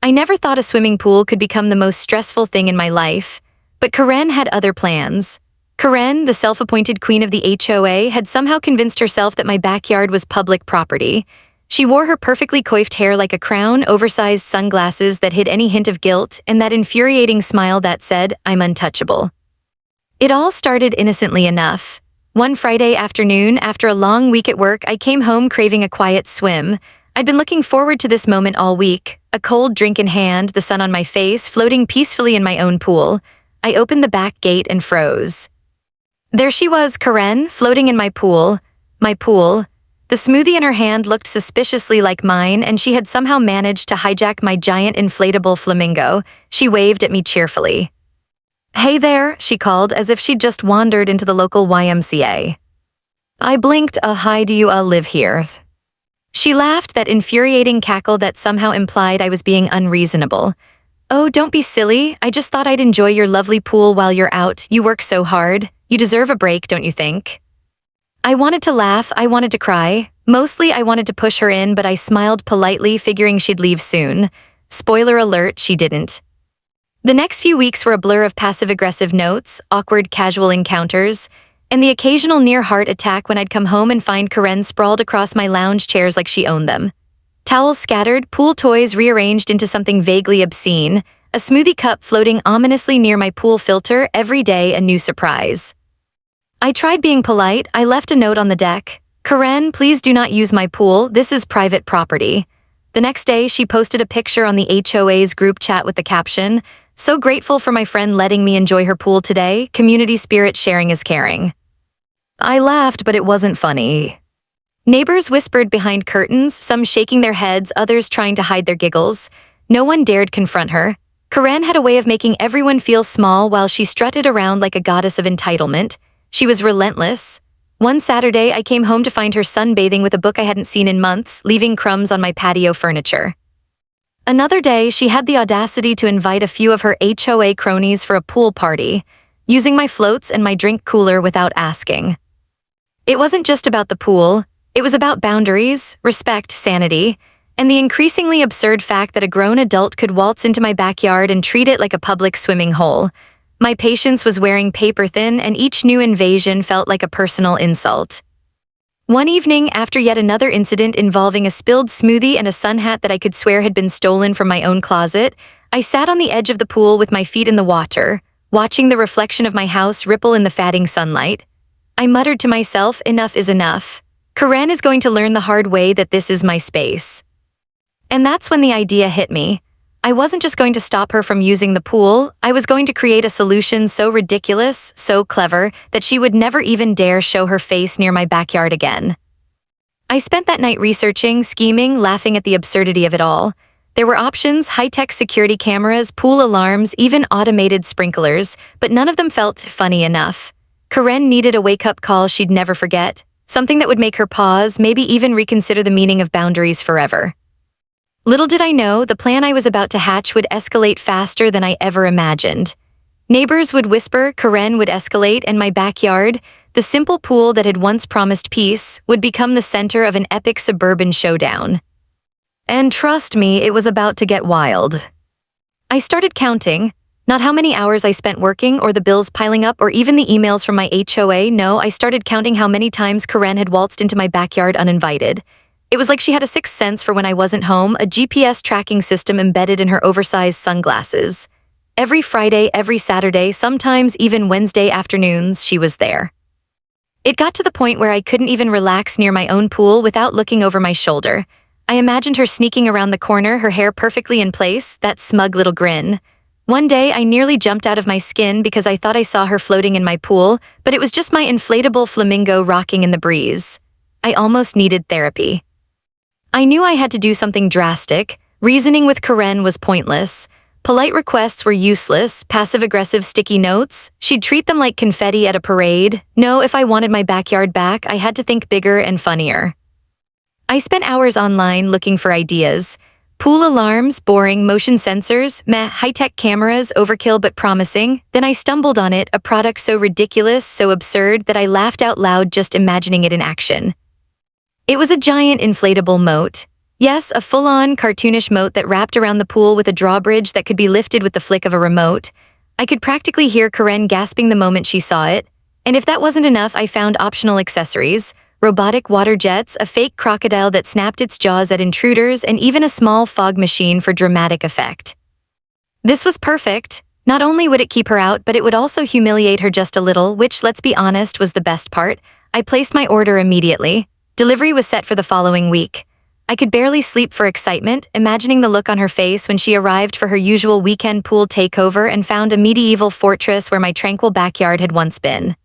I never thought a swimming pool could become the most stressful thing in my life, but Karen had other plans. Karen, the self-appointed queen of the HOA, had somehow convinced herself that my backyard was public property. She wore her perfectly coiffed hair like a crown, oversized sunglasses that hid any hint of guilt, and that infuriating smile that said, "I'm untouchable." It all started innocently enough. One Friday afternoon, after a long week at work, I came home craving a quiet swim. I'd been looking forward to this moment all week, a cold drink in hand, the sun on my face, floating peacefully in my own pool. I opened the back gate and froze. There she was, Karen, floating in my pool. My pool. The smoothie in her hand looked suspiciously like mine, and she had somehow managed to hijack my giant inflatable flamingo. She waved at me cheerfully. "Hey there," she called, as if she'd just wandered into the local YMCA. I blinked. Hi, do you live here?" She laughed, that infuriating cackle that somehow implied I was being unreasonable. "Oh, don't be silly. I just thought I'd enjoy your lovely pool while you're out. You work so hard. You deserve a break, don't you think?" I wanted to laugh, I wanted to cry. Mostly I wanted to push her in, but I smiled politely, figuring she'd leave soon. Spoiler alert, she didn't. The next few weeks were a blur of passive-aggressive notes, awkward casual encounters, and the occasional near-heart attack when I'd come home and find Karen sprawled across my lounge chairs like she owned them. Towels scattered, pool toys rearranged into something vaguely obscene, a smoothie cup floating ominously near my pool filter, every day a new surprise. I tried being polite. I left a note on the deck. "Karen, please do not use my pool. This is private property." The next day, she posted a picture on the HOA's group chat with the caption, "So grateful for my friend letting me enjoy her pool today. Community spirit, sharing is caring." I laughed, but it wasn't funny. Neighbors whispered behind curtains, some shaking their heads, others trying to hide their giggles. No one dared confront her. Karen had a way of making everyone feel small while she strutted around like a goddess of entitlement. She was relentless. One Saturday, I came home to find her sunbathing with a book I hadn't seen in months, leaving crumbs on my patio furniture. Another day, she had the audacity to invite a few of her HOA cronies for a pool party, using my floats and my drink cooler without asking. It wasn't just about the pool. It was about boundaries, respect, sanity, and the increasingly absurd fact that a grown adult could waltz into my backyard and treat it like a public swimming hole. My patience was wearing paper thin, and each new invasion felt like a personal insult. One evening, after yet another incident involving a spilled smoothie and a sun hat that I could swear had been stolen from my own closet, I sat on the edge of the pool with my feet in the water, watching the reflection of my house ripple in the fading sunlight. I muttered to myself, enough is enough. Karen is going to learn the hard way that this is my space. And that's when the idea hit me. I wasn't just going to stop her from using the pool, I was going to create a solution so ridiculous, so clever, that she would never even dare show her face near my backyard again. I spent that night researching, scheming, laughing at the absurdity of it all. There were options, high-tech security cameras, pool alarms, even automated sprinklers, but none of them felt funny enough. Karen needed a wake-up call she'd never forget, something that would make her pause, maybe even reconsider the meaning of boundaries forever. Little did I know, the plan I was about to hatch would escalate faster than I ever imagined. Neighbors would whisper, Karen would escalate, and my backyard, the simple pool that had once promised peace, would become the center of an epic suburban showdown. And trust me, it was about to get wild. I started counting, not how many hours I spent working or the bills piling up or even the emails from my HOA, no, I started counting how many times Karen had waltzed into my backyard uninvited. It was like she had a sixth sense for when I wasn't home, a GPS tracking system embedded in her oversized sunglasses. Every Friday, every Saturday, sometimes even Wednesday afternoons, she was there. It got to the point where I couldn't even relax near my own pool without looking over my shoulder. I imagined her sneaking around the corner, her hair perfectly in place, that smug little grin. One day, I nearly jumped out of my skin because I thought I saw her floating in my pool, but it was just my inflatable flamingo rocking in the breeze. I almost needed therapy. I knew I had to do something drastic. Reasoning with Karen was pointless. Polite requests were useless, passive-aggressive sticky notes. She'd treat them like confetti at a parade. No, if I wanted my backyard back, I had to think bigger and funnier. I spent hours online looking for ideas. Pool alarms, boring, motion sensors, meh, high-tech cameras, overkill but promising. Then I stumbled on it, a product so ridiculous, so absurd, that I laughed out loud just imagining it in action. It was a giant inflatable moat. Yes, a full-on cartoonish moat that wrapped around the pool with a drawbridge that could be lifted with the flick of a remote. I could practically hear Karen gasping the moment she saw it. And if that wasn't enough, I found optional accessories: robotic water jets, a fake crocodile that snapped its jaws at intruders, and even a small fog machine for dramatic effect. This was perfect. Not only would it keep her out, but it would also humiliate her just a little, which, let's be honest, was the best part. I placed my order immediately. Delivery was set for the following week. I could barely sleep for excitement, imagining the look on her face when she arrived for her usual weekend pool takeover and found a medieval fortress where my tranquil backyard had once been.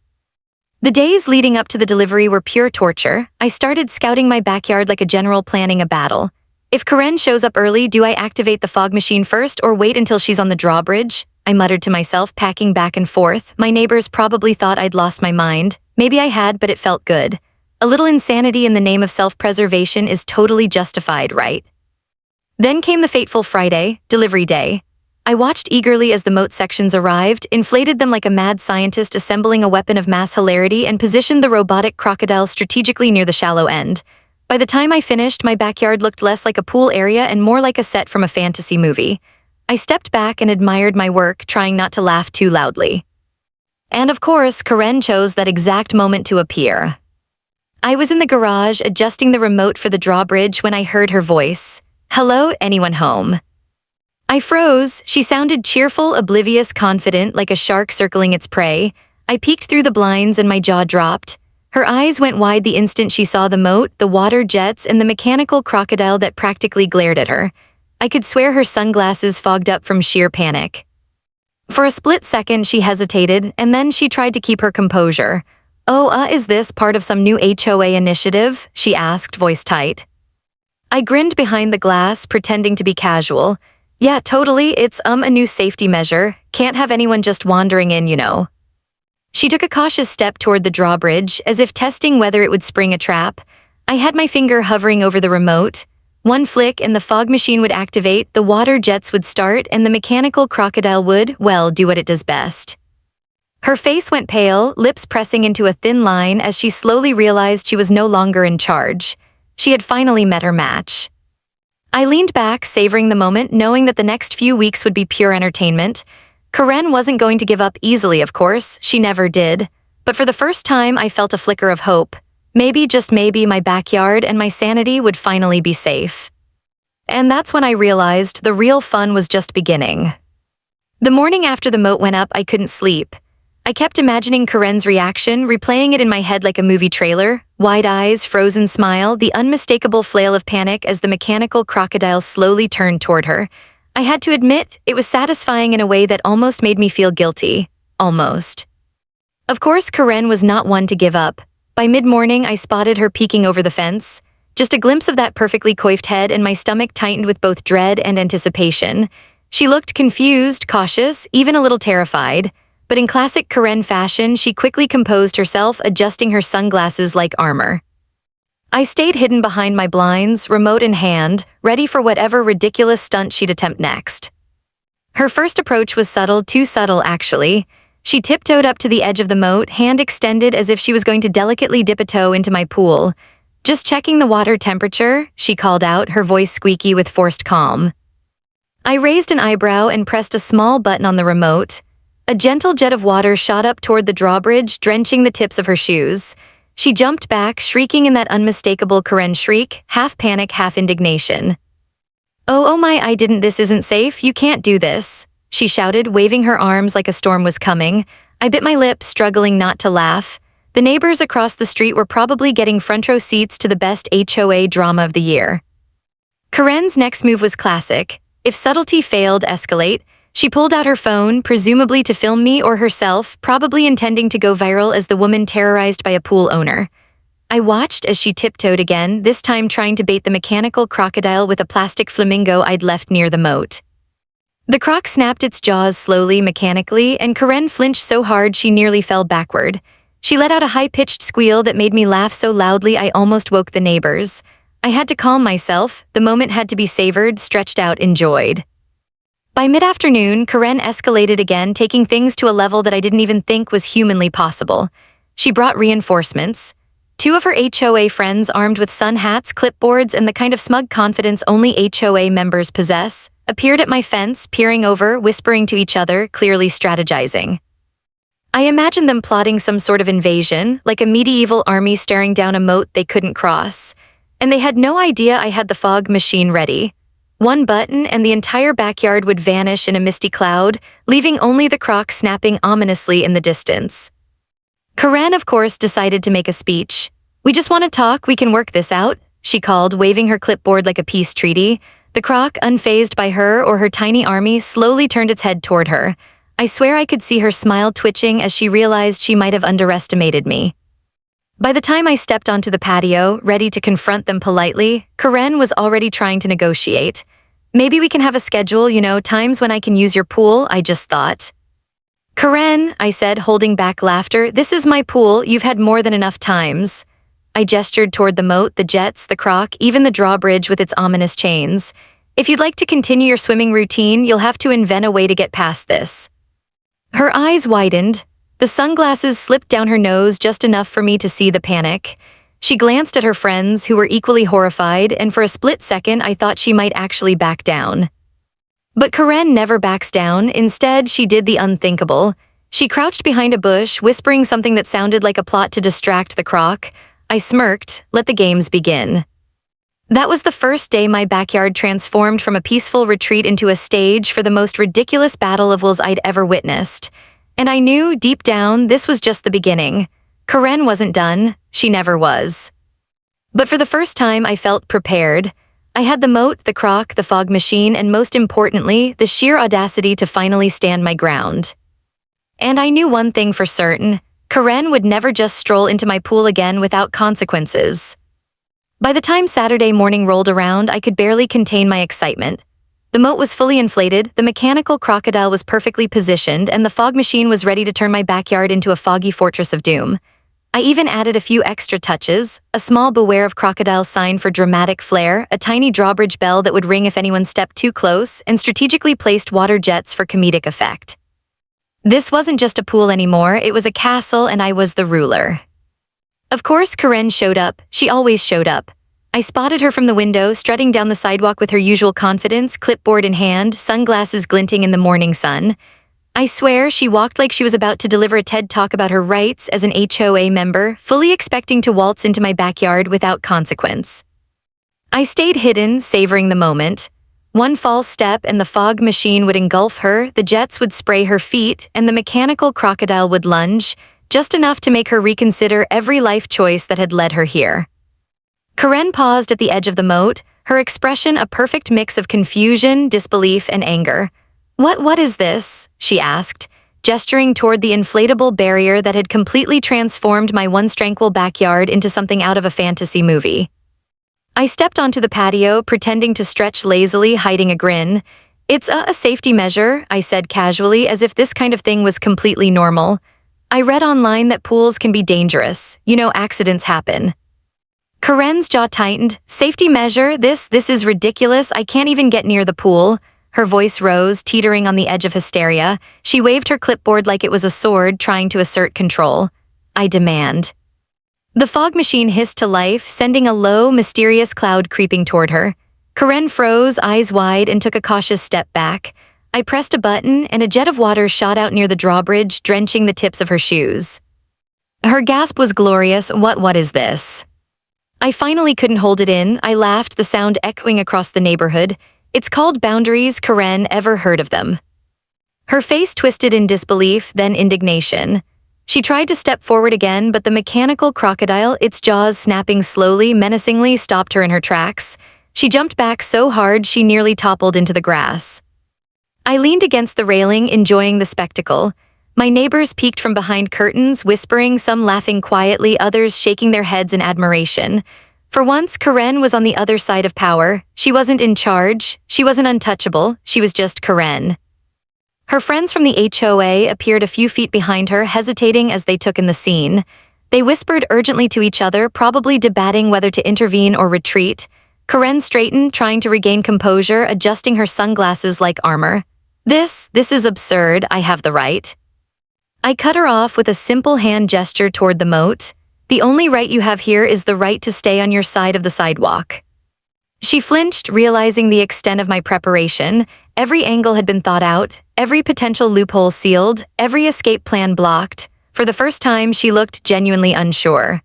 The days leading up to the delivery were pure torture. I started scouting my backyard like a general planning a battle. If Karen shows up early, do I activate the fog machine first or wait until she's on the drawbridge? I muttered to myself, packing back and forth. My neighbors probably thought I'd lost my mind. Maybe I had, but it felt good. A little insanity in the name of self-preservation is totally justified, right? Then came the fateful Friday, delivery day. I watched eagerly as the moat sections arrived, inflated them like a mad scientist assembling a weapon of mass hilarity, and positioned the robotic crocodile strategically near the shallow end. By the time I finished, my backyard looked less like a pool area and more like a set from a fantasy movie. I stepped back and admired my work, trying not to laugh too loudly. And of course, Karen chose that exact moment to appear. I was in the garage adjusting the remote for the drawbridge when I heard her voice. "Hello, anyone home?" I froze. She sounded cheerful, oblivious, confident, like a shark circling its prey. I peeked through the blinds and my jaw dropped. Her eyes went wide the instant she saw the moat, the water jets, and the mechanical crocodile that practically glared at her. I could swear her sunglasses fogged up from sheer panic. For a split second, she hesitated, and then she tried to keep her composure. Is this part of some new HOA initiative?" she asked, voice tight. I grinned behind the glass, pretending to be casual. "Yeah, totally, it's a new safety measure. Can't have anyone just wandering in, you know." She took a cautious step toward the drawbridge, as if testing whether it would spring a trap. I had my finger hovering over the remote. One flick and the fog machine would activate, the water jets would start, and the mechanical crocodile would, well, do what it does best. Her face went pale, lips pressing into a thin line as she slowly realized she was no longer in charge. She had finally met her match. I leaned back, savoring the moment, knowing that the next few weeks would be pure entertainment. Karen wasn't going to give up easily, of course. She never did. But for the first time, I felt a flicker of hope. Maybe, just maybe, my backyard and my sanity would finally be safe. And that's when I realized the real fun was just beginning. The morning after the moat went up, I couldn't sleep. I kept imagining Karen's reaction, replaying it in my head like a movie trailer. Wide eyes, frozen smile, the unmistakable flail of panic as the mechanical crocodile slowly turned toward her. I had to admit, it was satisfying in a way that almost made me feel guilty. Almost. Of course, Karen was not one to give up. By mid-morning, I spotted her peeking over the fence. Just a glimpse of that perfectly coiffed head, and my stomach tightened with both dread and anticipation. She looked confused, cautious, even a little terrified. But in classic Karen fashion, she quickly composed herself, adjusting her sunglasses like armor. I stayed hidden behind my blinds, remote in hand, ready for whatever ridiculous stunt she'd attempt next. Her first approach was subtle, too subtle actually. She tiptoed up to the edge of the moat, hand extended as if she was going to delicately dip a toe into my pool. "Just checking the water temperature," she called out, her voice squeaky with forced calm. I raised an eyebrow and pressed a small button on the remote. A gentle jet of water shot up toward the drawbridge, drenching the tips of her shoes. She jumped back, shrieking in that unmistakable Karen shriek, half panic, half indignation. Oh my, this isn't safe, you can't do this," she shouted, waving her arms like a storm was coming. I bit my lip, struggling not to laugh. The neighbors across the street were probably getting front row seats to the best HOA drama of the year. Karen's next move was classic. If subtlety failed, escalate. She pulled out her phone, presumably to film me or herself, probably intending to go viral as the woman terrorized by a pool owner. I watched as she tiptoed again, this time trying to bait the mechanical crocodile with a plastic flamingo I'd left near the moat. The croc snapped its jaws slowly, mechanically, and Karen flinched so hard she nearly fell backward. She let out a high-pitched squeal that made me laugh so loudly I almost woke the neighbors. I had to calm myself. The moment had to be savored, stretched out, enjoyed. By mid-afternoon, Karen escalated again, taking things to a level that I didn't even think was humanly possible. She brought reinforcements. Two of her HOA friends, armed with sun hats, clipboards, and the kind of smug confidence only HOA members possess, appeared at my fence, peering over, whispering to each other, clearly strategizing. I imagined them plotting some sort of invasion, like a medieval army staring down a moat they couldn't cross. And they had no idea I had the fog machine ready. One button and the entire backyard would vanish in a misty cloud, leaving only the croc snapping ominously in the distance. Karen, of course, decided to make a speech. "We just want to talk, we can work this out," she called, waving her clipboard like a peace treaty. The croc, unfazed by her or her tiny army, slowly turned its head toward her. I swear I could see her smile twitching as she realized she might have underestimated me. By the time I stepped onto the patio, ready to confront them politely, Karen was already trying to negotiate. "Maybe we can have a schedule, times when I can use your pool," I just thought. "Karen," I said, holding back laughter, "this is my pool, you've had more than enough times." I gestured toward the moat, the jets, the croc, even the drawbridge with its ominous chains. "If you'd like to continue your swimming routine, you'll have to invent a way to get past this." Her eyes widened. The sunglasses slipped down her nose just enough for me to see the panic. She glanced at her friends, who were equally horrified, and for a split second I thought she might actually back down. But Karen never backs down. Instead, she did the unthinkable. She crouched behind a bush, whispering something that sounded like a plot to distract the croc. I smirked. Let the games begin. That was the first day my backyard transformed from a peaceful retreat into a stage for the most ridiculous battle of wills I'd ever witnessed. And I knew, deep down, this was just the beginning. Karen wasn't done. She never was. But for the first time, I felt prepared. I had the moat, the croc, the fog machine, and most importantly, the sheer audacity to finally stand my ground. And I knew one thing for certain. Karen would never just stroll into my pool again without consequences. By the time Saturday morning rolled around, I could barely contain my excitement. The moat was fully inflated, the mechanical crocodile was perfectly positioned, and the fog machine was ready to turn my backyard into a foggy fortress of doom. I even added a few extra touches, a small beware of crocodile sign for dramatic flair, a tiny drawbridge bell that would ring if anyone stepped too close, and strategically placed water jets for comedic effect. This wasn't just a pool anymore, it was a castle and I was the ruler. Of course, Karen showed up. She always showed up. I spotted her from the window, strutting down the sidewalk with her usual confidence, clipboard in hand, sunglasses glinting in the morning sun. I swear she walked like she was about to deliver a TED Talk about her rights as an HOA member, fully expecting to waltz into my backyard without consequence. I stayed hidden, savoring the moment. One false step and the fog machine would engulf her, the jets would spray her feet, and the mechanical crocodile would lunge, just enough to make her reconsider every life choice that had led her here. Karen paused at the edge of the moat, her expression a perfect mix of confusion, disbelief, and anger. What is this?" she asked, gesturing toward the inflatable barrier that had completely transformed my once tranquil backyard into something out of a fantasy movie. I stepped onto the patio, pretending to stretch lazily, hiding a grin. "It's a safety measure," I said casually, as if this kind of thing was completely normal. "I read online that pools can be dangerous. Accidents happen." Karen's jaw tightened. "Safety measure? This is ridiculous. I can't even get near the pool." Her voice rose, teetering on the edge of hysteria. She waved her clipboard like it was a sword, trying to assert control. "I demand." The fog machine hissed to life, sending a low, mysterious cloud creeping toward her. Karen froze, eyes wide, and took a cautious step back. I pressed a button, and a jet of water shot out near the drawbridge, drenching the tips of her shoes. Her gasp was glorious. What is this?" I finally couldn't hold it in. I laughed, the sound echoing across the neighborhood. "It's called boundaries. Karen, ever heard of them?" Her face twisted in disbelief, then indignation. She tried to step forward again, but the mechanical crocodile, its jaws snapping slowly, menacingly, stopped her in her tracks. She jumped back so hard she nearly toppled into the grass. I leaned against the railing, enjoying the spectacle. My neighbors peeked from behind curtains, whispering, some laughing quietly, others shaking their heads in admiration. For once, Karen was on the other side of power. She wasn't in charge. She wasn't untouchable. She was just Karen. Her friends from the HOA appeared a few feet behind her, hesitating as they took in the scene. They whispered urgently to each other, probably debating whether to intervene or retreat. Karen straightened, trying to regain composure, adjusting her sunglasses like armor. This is absurd. I have the right." I cut her off with a simple hand gesture toward the moat. The only right you have here is the right to stay on your side of the sidewalk." She flinched, realizing the extent of my preparation. Every angle had been thought out, every potential loophole sealed, every escape plan blocked. For the first time, she looked genuinely unsure.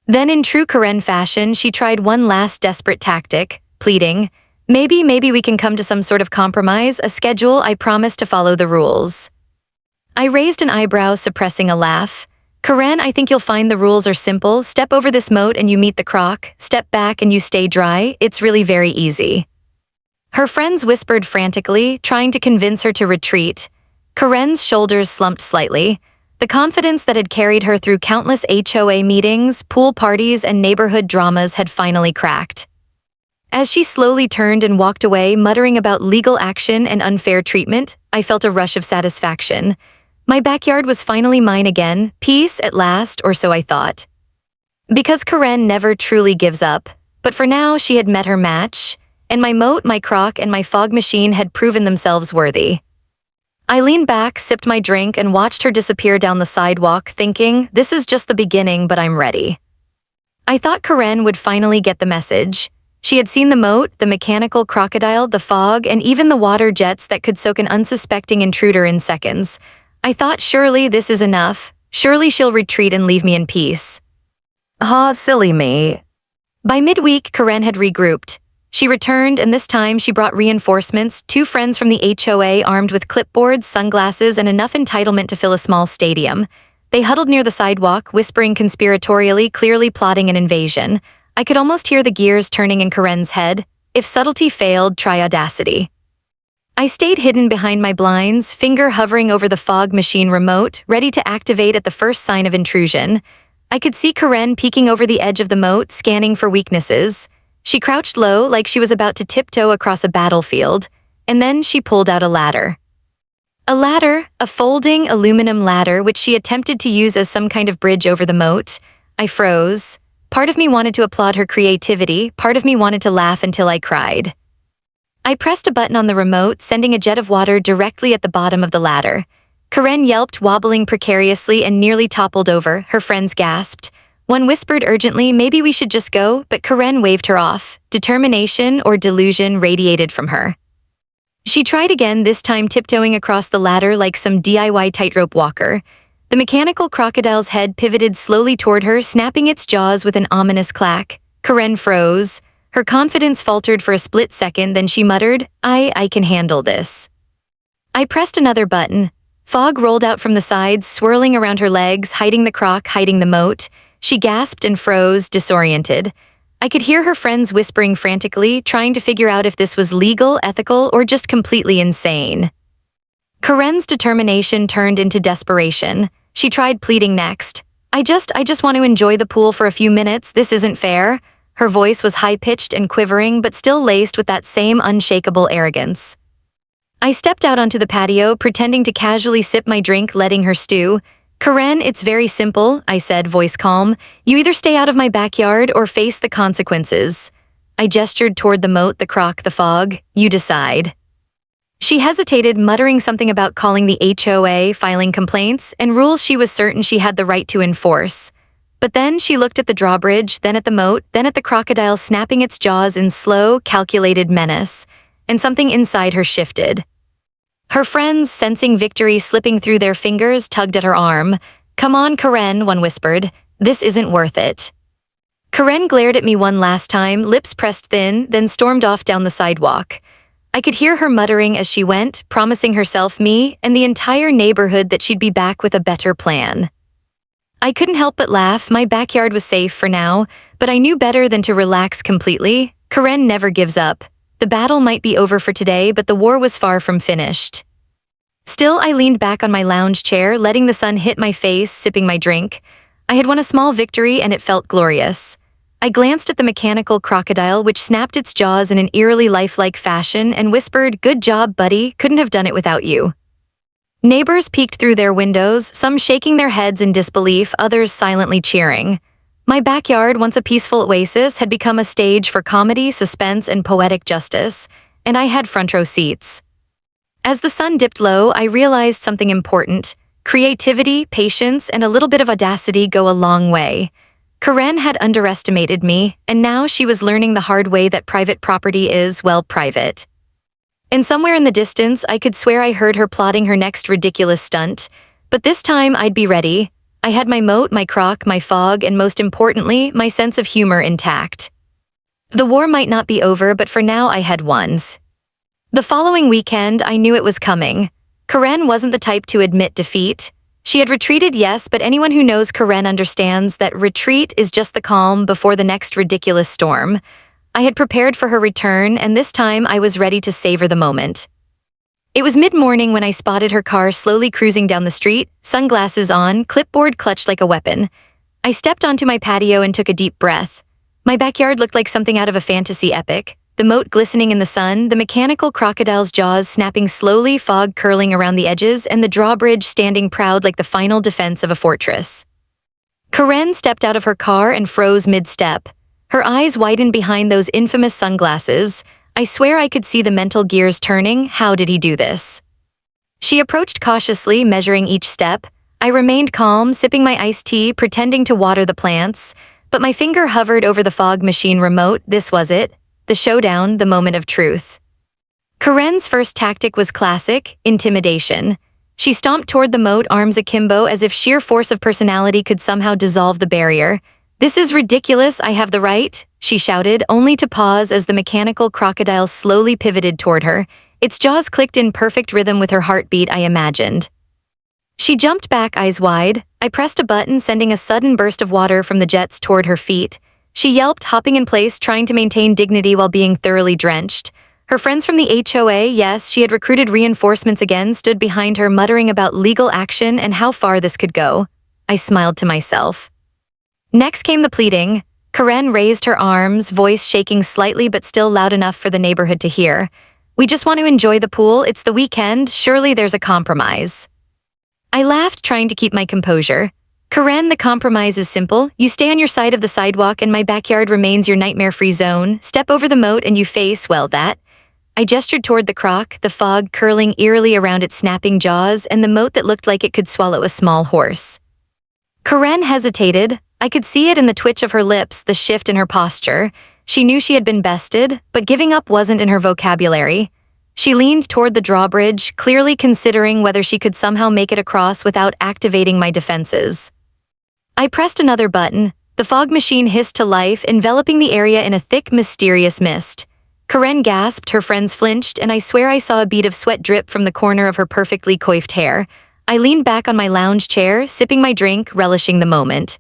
Then, in true Karen fashion, she tried one last desperate tactic, pleading, Maybe we can come to some sort of compromise, a schedule. I promise to follow the rules." I raised an eyebrow, suppressing a laugh. "Karen, I think you'll find the rules are simple. Step over this moat and you meet the croc. Step back and you stay dry. It's really very easy." Her friends whispered frantically, trying to convince her to retreat. Karen's shoulders slumped slightly. The confidence that had carried her through countless HOA meetings, pool parties, and neighborhood dramas had finally cracked. As she slowly turned and walked away, muttering about legal action and unfair treatment, I felt a rush of satisfaction. My backyard was finally mine again, peace at last, or so I thought. Because Karen never truly gives up, but for now she had met her match, and my moat, my croc, and my fog machine had proven themselves worthy. I leaned back, sipped my drink, and watched her disappear down the sidewalk, thinking, this is just the beginning, but I'm ready. I thought Karen would finally get the message. She had seen the moat, the mechanical crocodile, the fog, and even the water jets that could soak an unsuspecting intruder in seconds. I thought, surely this is enough. Surely she'll retreat and leave me in peace. Silly me. By midweek, Karen had regrouped. She returned, and this time she brought reinforcements, 2 friends from the HOA armed with clipboards, sunglasses, and enough entitlement to fill a small stadium. They huddled near the sidewalk, whispering conspiratorially, clearly plotting an invasion. I could almost hear the gears turning in Karen's head. If subtlety failed, try audacity. I stayed hidden behind my blinds, finger hovering over the fog machine remote, ready to activate at the first sign of intrusion. I could see Karen peeking over the edge of the moat, scanning for weaknesses. She crouched low, like she was about to tiptoe across a battlefield, and then she pulled out a ladder. A folding aluminum ladder which she attempted to use as some kind of bridge over the moat. I froze. Part of me wanted to applaud her creativity, part of me wanted to laugh until I cried. I pressed a button on the remote, sending a jet of water directly at the bottom of the ladder. Karen yelped, wobbling precariously, and nearly toppled over. Her friends gasped. One whispered urgently, maybe we should just go, but Karen waved her off. Determination or delusion radiated from her. She tried again, this time tiptoeing across the ladder like some DIY tightrope walker. The mechanical crocodile's head pivoted slowly toward her, snapping its jaws with an ominous clack. Karen froze. Her confidence faltered for a split second, then she muttered, I can handle this. I pressed another button. Fog rolled out from the sides, swirling around her legs, hiding the croc, hiding the moat. She gasped and froze, disoriented. I could hear her friends whispering frantically, trying to figure out if this was legal, ethical, or just completely insane. Karen's determination turned into desperation. She tried pleading next. I just want to enjoy the pool for a few minutes. This isn't fair. Her voice was high-pitched and quivering, but still laced with that same unshakable arrogance. I stepped out onto the patio, pretending to casually sip my drink, letting her stew. Karen, it's very simple, I said, voice calm. You either stay out of my backyard or face the consequences. I gestured toward the moat, the croc, the fog. You decide. She hesitated, muttering something about calling the HOA, filing complaints, and rules she was certain she had the right to enforce. But then she looked at the drawbridge, then at the moat, then at the crocodile snapping its jaws in slow, calculated menace, and something inside her shifted. Her friends, sensing victory slipping through their fingers, tugged at her arm. Come on, Karen, one whispered. This isn't worth it. Karen glared at me one last time, lips pressed thin, then stormed off down the sidewalk. I could hear her muttering as she went, promising herself, me, and the entire neighborhood that she'd be back with a better plan. I couldn't help but laugh. My backyard was safe for now, but I knew better than to relax completely. Karen never gives up. The battle might be over for today, but the war was far from finished. Still, I leaned back on my lounge chair, letting the sun hit my face, sipping my drink. I had won a small victory, and it felt glorious. I glanced at the mechanical crocodile, which snapped its jaws in an eerily lifelike fashion and whispered, good job, buddy, couldn't have done it without you. Neighbors peeked through their windows, some shaking their heads in disbelief, others silently cheering. My backyard, once a peaceful oasis, had become a stage for comedy, suspense, and poetic justice, and I had front row seats. As the sun dipped low, I realized something important. Creativity, patience, and a little bit of audacity go a long way. Karen had underestimated me, and now she was learning the hard way that private property is, well, private. And somewhere in the distance, I could swear I heard her plotting her next ridiculous stunt. But this time, I'd be ready. I had my moat, my crock, my fog, and most importantly, my sense of humor intact. The war might not be over, but for now I had won. The following weekend, I knew it was coming. Karen wasn't the type to admit defeat. She had retreated, yes, but anyone who knows Karen understands that retreat is just the calm before the next ridiculous storm. I had prepared for her return, and this time I was ready to savor the moment. It was mid-morning when I spotted her car slowly cruising down the street, sunglasses on, clipboard clutched like a weapon. I stepped onto my patio and took a deep breath. My backyard looked like something out of a fantasy epic. The moat glistening in the sun, the mechanical crocodile's jaws snapping slowly, fog curling around the edges, and the drawbridge standing proud like the final defense of a fortress. Karen stepped out of her car and froze mid-step. Her eyes widened behind those infamous sunglasses. I swear I could see the mental gears turning. How did he do this? She approached cautiously, measuring each step. I remained calm, sipping my iced tea, pretending to water the plants. But my finger hovered over the fog machine remote. This was it. The showdown, the moment of truth. Karen's first tactic was classic, intimidation. She stomped toward the moat, arms akimbo, as if sheer force of personality could somehow dissolve the barrier. "This is ridiculous, I have the right," she shouted, only to pause as the mechanical crocodile slowly pivoted toward her. Its jaws clicked in perfect rhythm with her heartbeat, I imagined. She jumped back, eyes wide. I pressed a button, sending a sudden burst of water from the jets toward her feet. She yelped, hopping in place, trying to maintain dignity while being thoroughly drenched. Her friends from the HOA, yes, she had recruited reinforcements again, stood behind her, muttering about legal action and how far this could go. I smiled to myself. Next came the pleading. Karen raised her arms, voice shaking slightly but still loud enough for the neighborhood to hear. "We just want to enjoy the pool. It's the weekend. Surely there's a compromise." I laughed, trying to keep my composure. "Karen, the compromise is simple. You stay on your side of the sidewalk and my backyard remains your nightmare-free zone. Step over the moat and you face, well, that." I gestured toward the croc, the fog curling eerily around its snapping jaws, and the moat that looked like it could swallow a small horse. Karen hesitated. I could see it in the twitch of her lips, the shift in her posture. She knew she had been bested, but giving up wasn't in her vocabulary. She leaned toward the drawbridge, clearly considering whether she could somehow make it across without activating my defenses. I pressed another button. The fog machine hissed to life, enveloping the area in a thick, mysterious mist. Karen gasped, her friends flinched, and I swear I saw a bead of sweat drip from the corner of her perfectly coiffed hair. I leaned back on my lounge chair, sipping my drink, relishing the moment.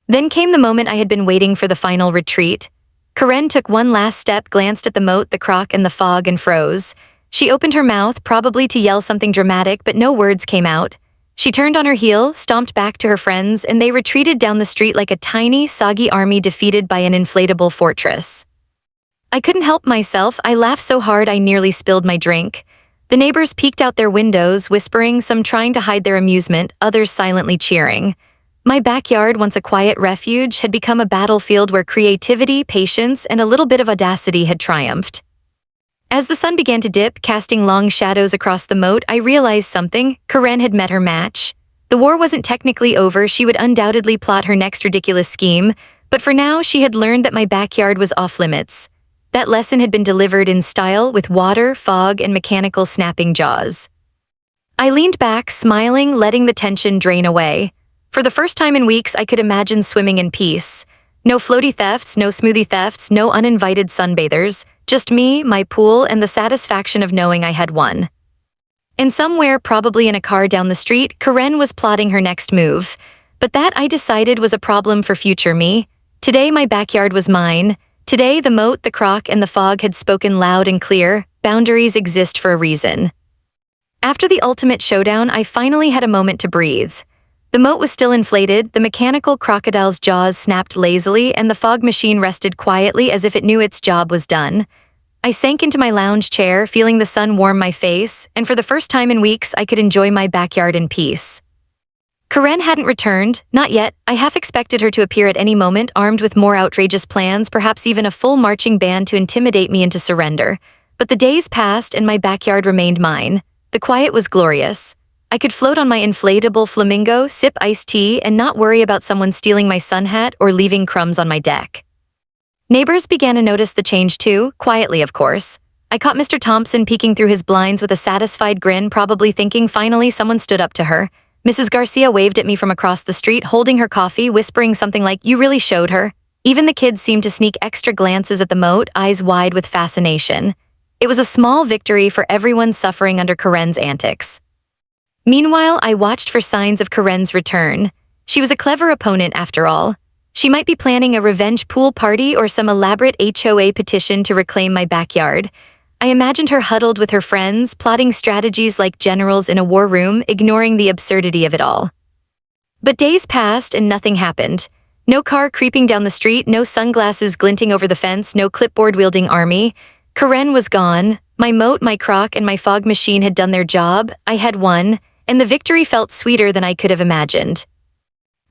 Then came the moment I had been waiting for, the final retreat. Karen took one last step, glanced at the moat, the croc, and the fog, and froze. She opened her mouth, probably to yell something dramatic, but no words came out. She turned on her heel, stomped back to her friends, and they retreated down the street like a tiny, soggy army defeated by an inflatable fortress. I couldn't help myself. I laughed so hard I nearly spilled my drink. The neighbors peeked out their windows, whispering, some trying to hide their amusement, others silently cheering. My backyard, once a quiet refuge, had become a battlefield where creativity, patience, and a little bit of audacity had triumphed. As the sun began to dip, casting long shadows across the moat, I realized something. Karen had met her match. The war wasn't technically over. She would undoubtedly plot her next ridiculous scheme, but for now she had learned that my backyard was off-limits. That lesson had been delivered in style, with water, fog, and mechanical snapping jaws. I leaned back, smiling, letting the tension drain away. For the first time in weeks, I could imagine swimming in peace. No floaty thefts, no smoothie thefts, no uninvited sunbathers. Just me, my pool, and the satisfaction of knowing I had won. And somewhere, probably in a car down the street, Karen was plotting her next move. But that, I decided, was a problem for future me. Today, my backyard was mine. Today, the moat, the croc, and the fog had spoken loud and clear. Boundaries exist for a reason. After the ultimate showdown, I finally had a moment to breathe. The moat was still inflated, the mechanical crocodile's jaws snapped lazily, and the fog machine rested quietly as if it knew its job was done. I sank into my lounge chair, feeling the sun warm my face, and for the first time in weeks, I could enjoy my backyard in peace. Karen hadn't returned, not yet. I half expected her to appear at any moment, armed with more outrageous plans, perhaps even a full marching band to intimidate me into surrender. But the days passed and my backyard remained mine. The quiet was glorious. I could float on my inflatable flamingo, sip iced tea, and not worry about someone stealing my sun hat or leaving crumbs on my deck. Neighbors began to notice the change too, quietly of course. I caught Mr. Thompson peeking through his blinds with a satisfied grin, probably thinking finally someone stood up to her. Mrs. Garcia waved at me from across the street, holding her coffee, whispering something like, "You really showed her." Even the kids seemed to sneak extra glances at the moat, eyes wide with fascination. It was a small victory for everyone suffering under Karen's antics. Meanwhile, I watched for signs of Karen's return. She was a clever opponent after all. She might be planning a revenge pool party or some elaborate HOA petition to reclaim my backyard. I imagined her huddled with her friends, plotting strategies like generals in a war room, ignoring the absurdity of it all. But days passed and nothing happened. No car creeping down the street, no sunglasses glinting over the fence, no clipboard-wielding army. Karen was gone. My moat, my crock, and my fog machine had done their job. I had won, and the victory felt sweeter than I could have imagined.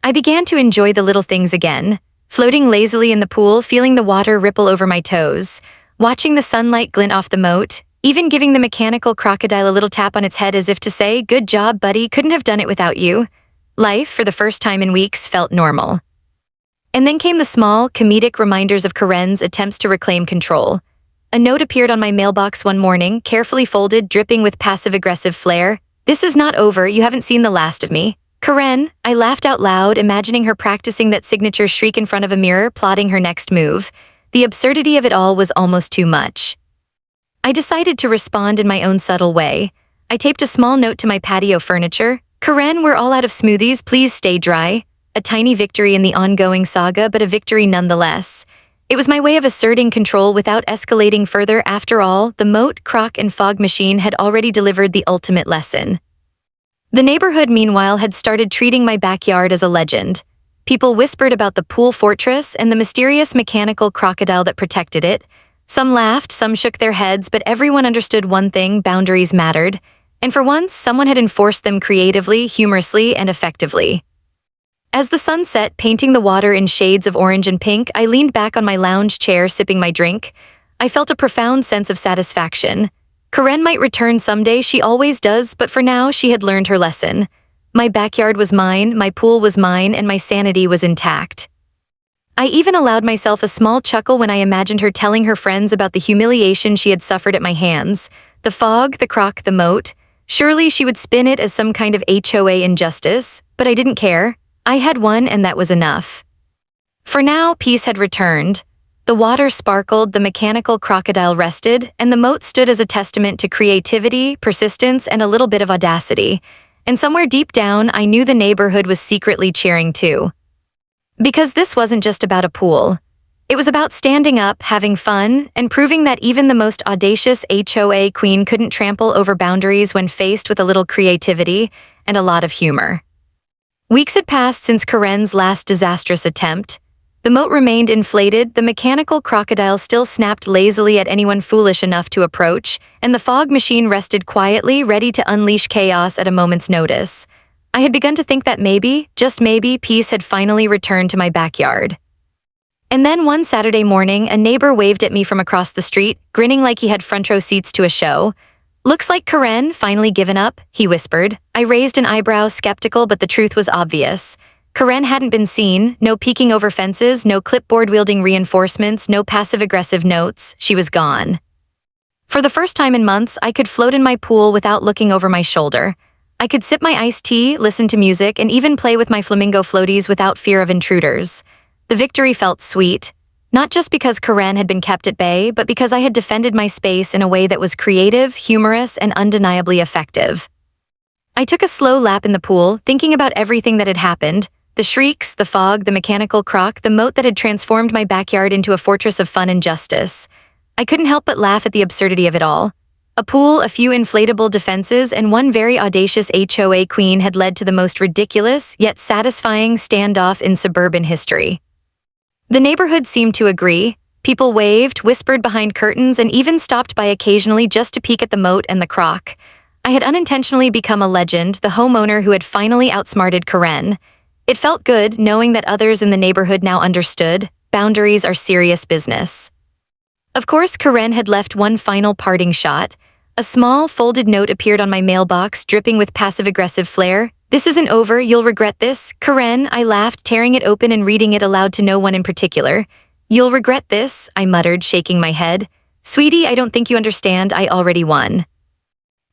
I began to enjoy the little things again, floating lazily in the pool, feeling the water ripple over my toes, watching the sunlight glint off the moat, even giving the mechanical crocodile a little tap on its head as if to say, "Good job, buddy, couldn't have done it without you." Life, for the first time in weeks, felt normal. And then came the small, comedic reminders of Karen's attempts to reclaim control. A note appeared on my mailbox one morning, carefully folded, dripping with passive-aggressive flair. "This is not over, you haven't seen the last of me." Karen, I laughed out loud, imagining her practicing that signature shriek in front of a mirror, plotting her next move. The absurdity of it all was almost too much. I decided to respond in my own subtle way. I taped a small note to my patio furniture. "Karen, we're all out of smoothies, please stay dry." A tiny victory in the ongoing saga, but a victory nonetheless. It was my way of asserting control without escalating further. After all, the moat, crock, and fog machine had already delivered the ultimate lesson. The neighborhood, meanwhile, had started treating my backyard as a legend. People whispered about the pool fortress and the mysterious mechanical crocodile that protected it. Some laughed, some shook their heads, but everyone understood one thing: boundaries mattered. And for once, someone had enforced them creatively, humorously, and effectively. As the sun set, painting the water in shades of orange and pink, I leaned back on my lounge chair, sipping my drink. I felt a profound sense of satisfaction. Karen might return someday, she always does, but for now, she had learned her lesson. My backyard was mine, my pool was mine, and my sanity was intact. I even allowed myself a small chuckle when I imagined her telling her friends about the humiliation she had suffered at my hands. The fog, the crock, the moat. Surely she would spin it as some kind of HOA injustice, but I didn't care. I had won, and that was enough. For now, peace had returned. The water sparkled, the mechanical crocodile rested, and the moat stood as a testament to creativity, persistence, and a little bit of audacity. And somewhere deep down, I knew the neighborhood was secretly cheering too. Because this wasn't just about a pool. It was about standing up, having fun, and proving that even the most audacious HOA queen couldn't trample over boundaries when faced with a little creativity and a lot of humor. Weeks had passed since Karen's last disastrous attempt. The moat remained inflated, the mechanical crocodile still snapped lazily at anyone foolish enough to approach, and the fog machine rested quietly, ready to unleash chaos at a moment's notice. I had begun to think that maybe, just maybe, peace had finally returned to my backyard. And then one Saturday morning, a neighbor waved at me from across the street, grinning like he had front row seats to a show. "Looks like Karen finally given up," he whispered. I raised an eyebrow, skeptical, but the truth was obvious. Karen hadn't been seen, no peeking over fences, no clipboard-wielding reinforcements, no passive-aggressive notes. She was gone. For the first time in months, I could float in my pool without looking over my shoulder. I could sip my iced tea, listen to music, and even play with my flamingo floaties without fear of intruders. The victory felt sweet, not just because Karen had been kept at bay, but because I had defended my space in a way that was creative, humorous, and undeniably effective. I took a slow lap in the pool, thinking about everything that had happened: the shrieks, the fog, the mechanical crock, the moat that had transformed my backyard into a fortress of fun and justice. I couldn't help but laugh at the absurdity of it all. A pool, a few inflatable defenses, and one very audacious HOA queen had led to the most ridiculous, yet satisfying standoff in suburban history. The neighborhood seemed to agree. People waved, whispered behind curtains, and even stopped by occasionally just to peek at the moat and the crock. I had unintentionally become a legend, the homeowner who had finally outsmarted Karen. It felt good knowing that others in the neighborhood now understood. Boundaries are serious business. Of course, Karen had left one final parting shot, A small, folded note appeared on my mailbox, dripping with passive-aggressive flair. "This isn't over, you'll regret this." "Karen," I laughed, tearing it open and reading it aloud to no one in particular. "You'll regret this," I muttered, shaking my head. "Sweetie, I don't think you understand, I already won."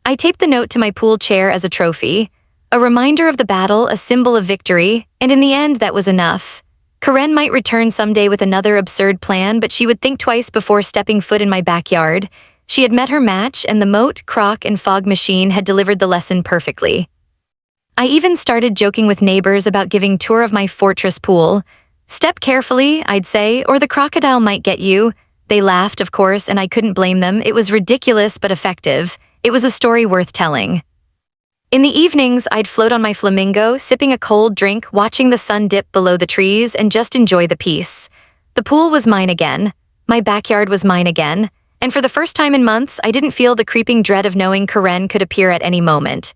I taped the note to my pool chair as a trophy. A reminder of the battle, a symbol of victory, and in the end that was enough. Karen might return someday with another absurd plan, but she would think twice before stepping foot in my backyard. She had met her match, and the moat, crock, and fog machine had delivered the lesson perfectly. I even started joking with neighbors about giving tour of my fortress pool. "Step carefully," I'd say, "or the crocodile might get you." They laughed, of course, and I couldn't blame them. It was ridiculous but effective. It was a story worth telling. In the evenings, I'd float on my flamingo, sipping a cold drink, watching the sun dip below the trees, and just enjoy the peace. The pool was mine again. My backyard was mine again. And for the first time in months, I didn't feel the creeping dread of knowing Karen could appear at any moment.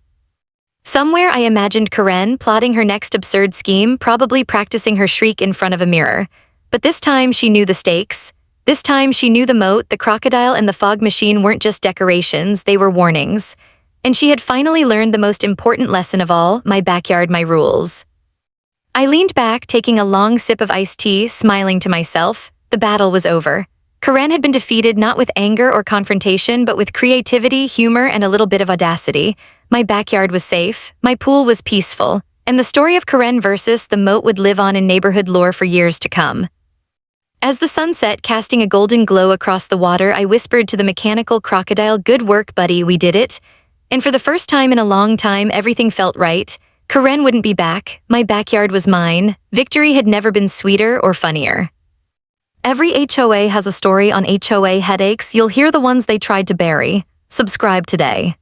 Somewhere I imagined Karen plotting her next absurd scheme, probably practicing her shriek in front of a mirror. But this time she knew the stakes. This time she knew the moat, the crocodile, and the fog machine weren't just decorations, they were warnings. And she had finally learned the most important lesson of all: my backyard, my rules. I leaned back, taking a long sip of iced tea, smiling to myself. The battle was over. Karen had been defeated not with anger or confrontation, but with creativity, humor, and a little bit of audacity. My backyard was safe, my pool was peaceful, and the story of Karen versus the moat would live on in neighborhood lore for years to come. As the sun set, casting a golden glow across the water, I whispered to the mechanical crocodile, "Good work, buddy, we did it." And for the first time in a long time, everything felt right. Karen wouldn't be back. My backyard was mine. Victory had never been sweeter or funnier. Every HOA has a story on HOA Headaches. You'll hear the ones they tried to bury. Subscribe today.